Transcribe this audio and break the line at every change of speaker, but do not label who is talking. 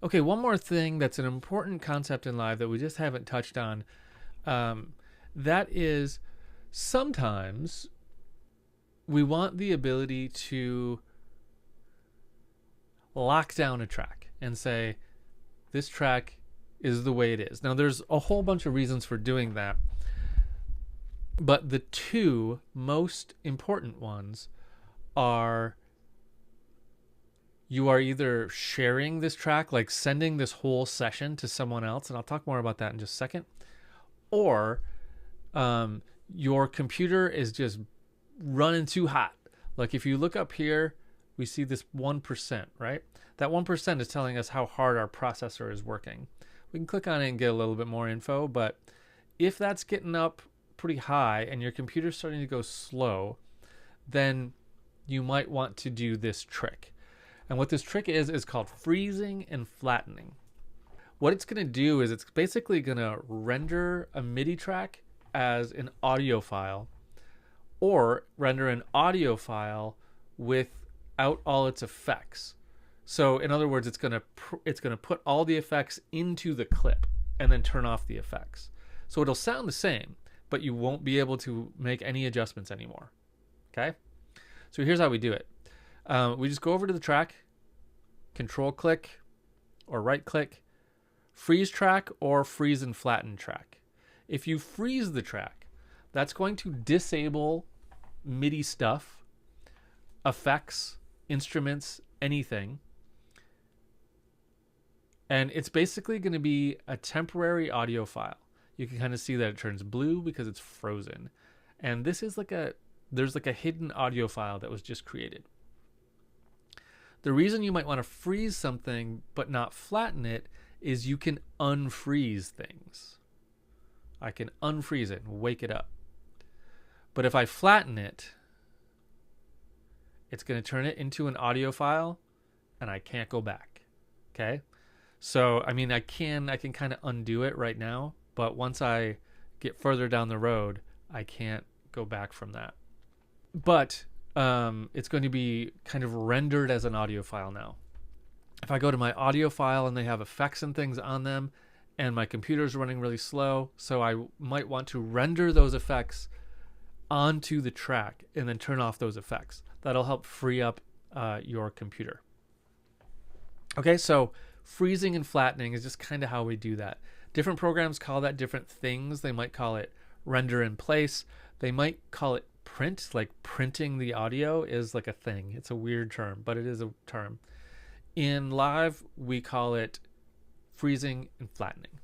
Okay, one more thing that's an important concept in live that we just haven't touched on. Um, that is sometimes we want the ability to lock down a track and say, this track is the way it is. Now, there's a whole bunch of reasons for doing that, but the two most important ones are you are either sharing this track, like sending this whole session to someone else, and I'll talk more about that in just a second, or your computer is just running too hot. Like if you look up here, we see this 1%, right? That 1% is telling us how hard our processor is working. We can click on it and get a little bit more info, but if that's getting up pretty high and your computer's starting to go slow, then you might want to do this trick. And what this trick is called freezing and flattening. What it's going to do is it's basically going to render a MIDI track as an audio file, or render an audio file without all its effects. So in other words, it's going to put all the effects into the clip and then turn off the effects. So it'll sound the same, but you won't be able to make any adjustments anymore. Okay? So here's how we do it. We just go over to the track, control click or right click, freeze track or freeze and flatten track. If you freeze the track, that's going to disable MIDI stuff, effects, instruments, anything. And it's basically going to be a temporary audio file. You can kind of see that it turns blue because it's frozen. And this is there's like a hidden audio file that was just created. The reason you might want to freeze something but not flatten it is you can unfreeze things. I can unfreeze it and wake it up. But if I flatten it, it's going to turn it into an audio file and I can't go back. Okay? So, I mean, I can kind of undo it right now, but once I get further down the road, I can't go back from that. But it's going to be kind of rendered as an audio file now. If I go to my audio file and they have effects and things on them, and my computer's running really slow, so I might want to render those effects onto the track and then turn off those effects. That'll help free up your computer. Okay, so freezing and flattening is just kind of how we do that. Different programs call that different things. They might call it render in place. They might call it print, like printing the audio is like a thing. It's a weird term, but it is a term. In live, we call it freezing and flattening.